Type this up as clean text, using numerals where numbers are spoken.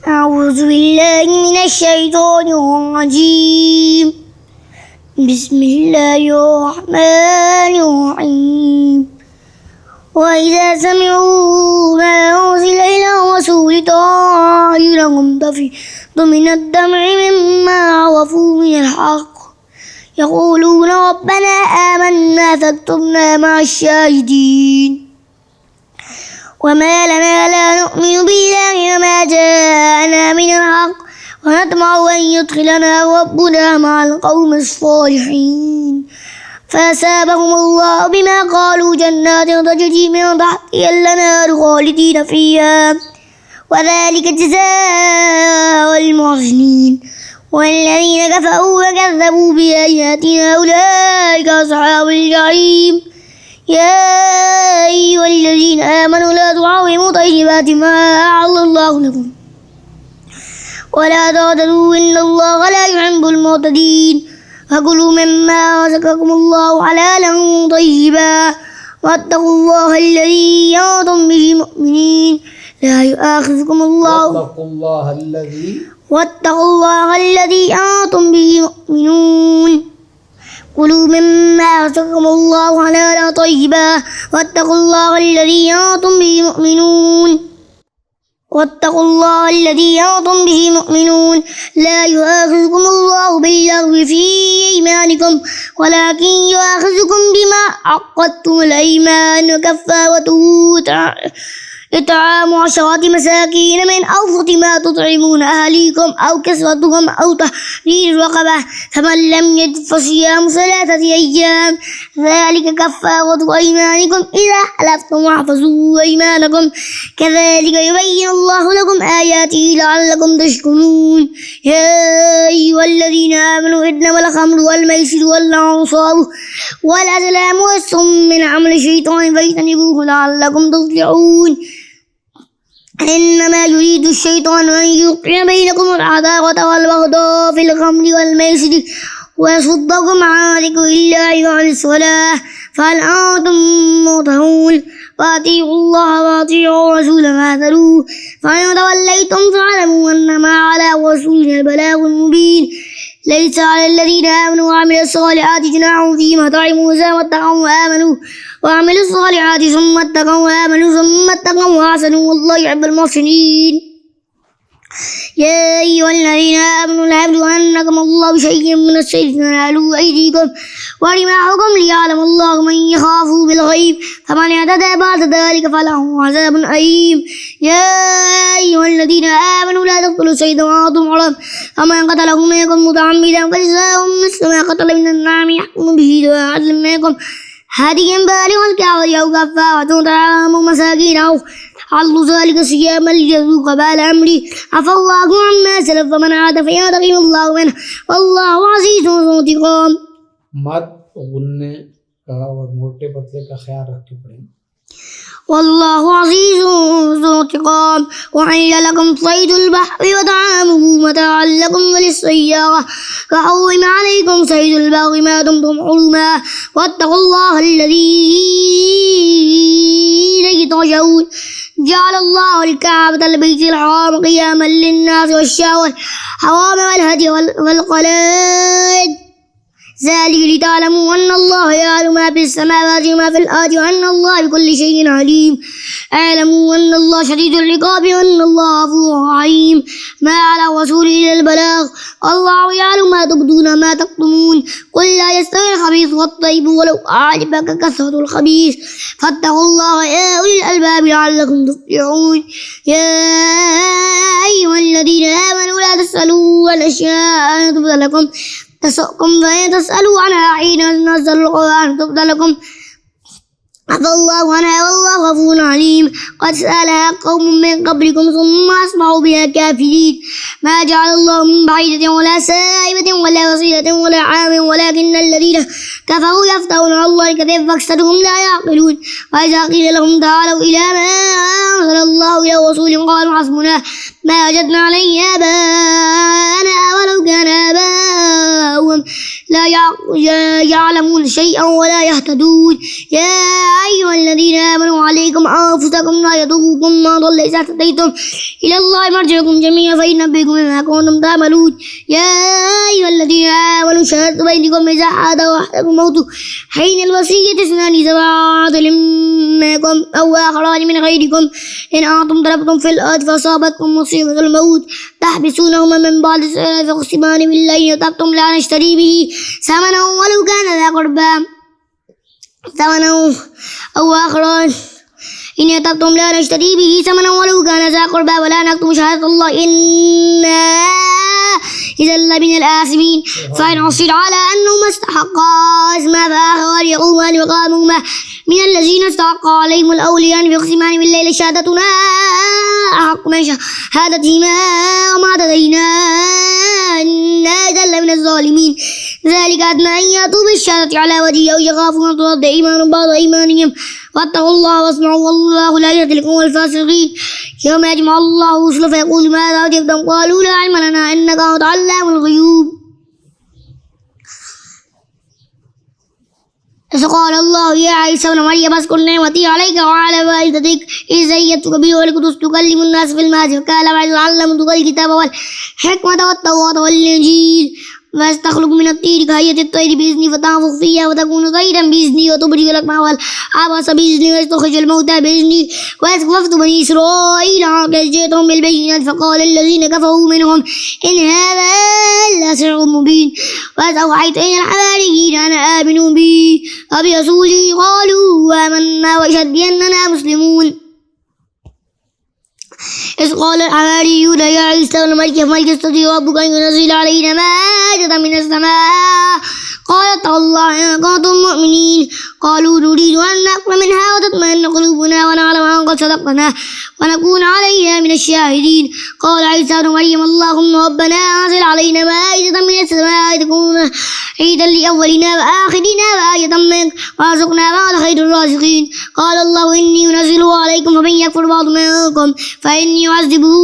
أعوذ بالله من الشيطان الرجيم. بسم الله الرحمن الرحيم. وإذا سمعوا ما أنزل إلى الرسول ترى أعينهم تفيض من الدمع مما عرفوا من الحق يقولون ربنا آمنا فاكتبنا مع الشاهدين. وما لنا لا نؤمن بالله وما جاءنا من الحق ونطمع أن يدخلنا ربنا مع القوم الصالحين فأثابهم الله بما قالوا جنات تجري من تحتها الأنهار خالدين فيها وذلك جزاء المحسنين. والذين كفروا وكذبوا بآياتنا أولئك أصحاب الجحيم. يا أيها الذين آمنوا لا تحرموا طيبات ما أحل الله لكم ولا تعتدوا إن الله لا يحب المعتدين. فكلوا مما رزقكم الله حلالا طيبا واتقوا الله الذي أنتم به مؤمنين. لا يؤاخذكم الله واتقوا الله الذي أنتم به مؤمنون. كلوا مما رزقكم الله حلالا طيبا واتقوا الله الذي أنتم به مؤمنون. واتقوا الله الذي أنتم به مؤمنون. لا يؤاخذكم الله باللغو في أيمانكم ولكن يؤاخذكم بما عقدتم الأيمان وكفارته إطعام 10 مساكين من أوسط ما تطعمون أهليكم أو كسوتهم أو تحرير رقبة فمن لم يجد فصيام 3 أيام ذلك كفارة أيمانكم إذا حلفتم واحفظوا أيمانكم كذلك يبين الله لكم آياته لعلكم تشكرون. يا أيها الذين آمنوا إنما الخمر والميسر والأنصاب والأزلام والسم من عمل الشيطان فاجتنبوه لعلكم تفلحون. إنما يريد الشيطان أن يوقع بينكم العداوة والبغضاء في الخمر والميسر ويصدكم عن ذكر الله وعن الصلاة فهل أنتم منتهون. وأطيعوا الله وأطيعوا الرسول واحذروا فإن توليتم فاعلموا أنما على رسولنا البلاغ المبين. ليس على الذين آمنوا وعملوا الصالحات جناح فيما طعموا إذا واتقوا وآمنوا وعملوا الصالحات ثم اتقوا وآمنوا ثم اتقوا وأحسنوا والله يحب المحسنين. يا أيها الذين آمنوا لا يبلونكم الله بشيء من الصيد تنالوا أيديكم ورماحكم ليعلم الله من يخافه بالغيب فمن اعتدى بعد ذلك فله عذاب أليم. يا أيها الذين آمنوا لا تقتلوا الصيد وأنتم حرم فمن قتله منكم متعمدا فجزاء مثل ما قتل من النعم يحكم به ذو عدل منكم هديا بالغ الكعبة أو كفارة طعام مساكين أو حل ذلك صياما ليذوق بال أمري عفى الله عما سلف فمن عاد فينتقم الله منه والله عزيز ذو انتقام. मत गुन्ने का और मोटे पतले का ख्याल रख के पढ़ें. والله عزيز ذو انتقام. وحل لكم صيد البحر وطعامه متاعا لكم وللسيارة وحرم عليكم صيد البر ما دمتم حرما واتقوا الله الذي إليه ترجعون. جعل الله الكعبة البيت الحرام قياما للناس والشهر الحرام والهدي والقلائد ذلك لتعلموا أن الله يعلم ما في السماوات وما في الأرض وأن الله بكل شيء عليم. اعلموا أن الله شديد العقاب وأن الله غفور رحيم. ما على الرسول إلا البلاغ الله يعلم ما تبدون وما تكتمون. قل لا يستوي الخبيث والطيب ولو أعجبك كثرة الخبيث فاتقوا الله يا أولي الألباب لعلكم تفلحون. يا أيها الذين آمنوا لا تسألوا عن أشياء تبد لكم تسؤكم فإن تسألوا عنها حين نزل القرآن تبد لكم عفى الله عنها والله غفور عليم. قد سألها قوم من قبلكم ثم أصبحوا بها كافرين. ما جعل الله من بعيدة ولا سائبة ولا وصيلة ولا عام ولكن الذين كفروا يفترون على الله الكذب فأكثرهم لا يعقلون. وإذا قيل لهم تعالوا إلى ما أنزل الله إلى رسول قالوا حسبنا ما وجدنا عليه آباءنا ولو كان آباؤهم لا يعلمون شيئا ولا يهتدون يا أيها الذين آمنوا عليكم أنفسكم لا يضركم من ضل إذا اهتديتم إلى الله مرجعكم جميعا فينبئكم بما كنتم تعملون يا أيها الذين آمنوا شهادة بينكم إذا حضر أحدكم الموت حين الوصية اثنان ذوي عدل منكم أو آخران من غيركم إن أنتم ضربتم في الأرض فأصابتكم مصيبة الموت تحبسونهما من بعد الصلاة فيقسمان بالله إن ارتبتم لا نشتري به ثمنا ولو كان ذا قربى ثمنا أو آخران إن ارتبتم لا نشتري به ثمنا ولو كان ذا قربى ولا نكتم شهادة الله إنا إذا لمن الآثمين فإن عثر على أنهما استحقا إثما فآخران يقومان مقامهما من الذين استحق عليهم الأولياء فيقسمان بالله شهادتنا أحق من شهادتهما وما اعتدينا إنا إذا لمن الظالمين ذلك أدنى أن يأتوا بالشهادة على وجهه أو يخافوا أن ترد إيمان بعض إيمانهم واتقوا الله واسمعوا والله لا يهدي القوم الفاسقين يوم يجمع الله رسله فيقول ماذا أجبتم قالوا لا علم لنا إنك أنت علام الغيوب إذ قال الله يا عيسى ابن مريم اذكر نعمتي عليك وعلى والدتك إذ أيدتك بالروح القدس تكلم الناس في المهد وكلما علمتك الكتاب والحكمة والتوراة والإنجيل وتخلق من الطير كهيئة الطير بإذني فتنفخ فيها وتكون طيرا بإذني وتبرئ الأكمه والأبرص بإذني وتخرج الموتى بإذني وأسقفت بني إسرائيل حتى جئتهم بالبينات فقال الذين كفروا منهم إن هذا إلا سحر مبين وإذ أوحيت إلى الحواريين أن آمنوا بي وبرسولي قالوا آمنا واشهد بأننا مسلمون إذ قال الحواريون يا عيسى ابن مريم هل يستطيع ربك أن ينزل علينا مائدة من السماء قال تالله إن كنتم مؤمنين قالوا نريد أن نأكل منها وتطمئن قلوبنا ونعلم أن قد صدقنا ونكون عليها من الشاهدين قال عيسى ابن مريم اللهم ربنا أنزل علينا مائدة من السماء تكون عيدا لأولنا وآخرنا وآية منك وارزقنا بعد خير الرازقين قال الله إني أنزله عليكم فمن يكفر بعض منكم فإني أعذبه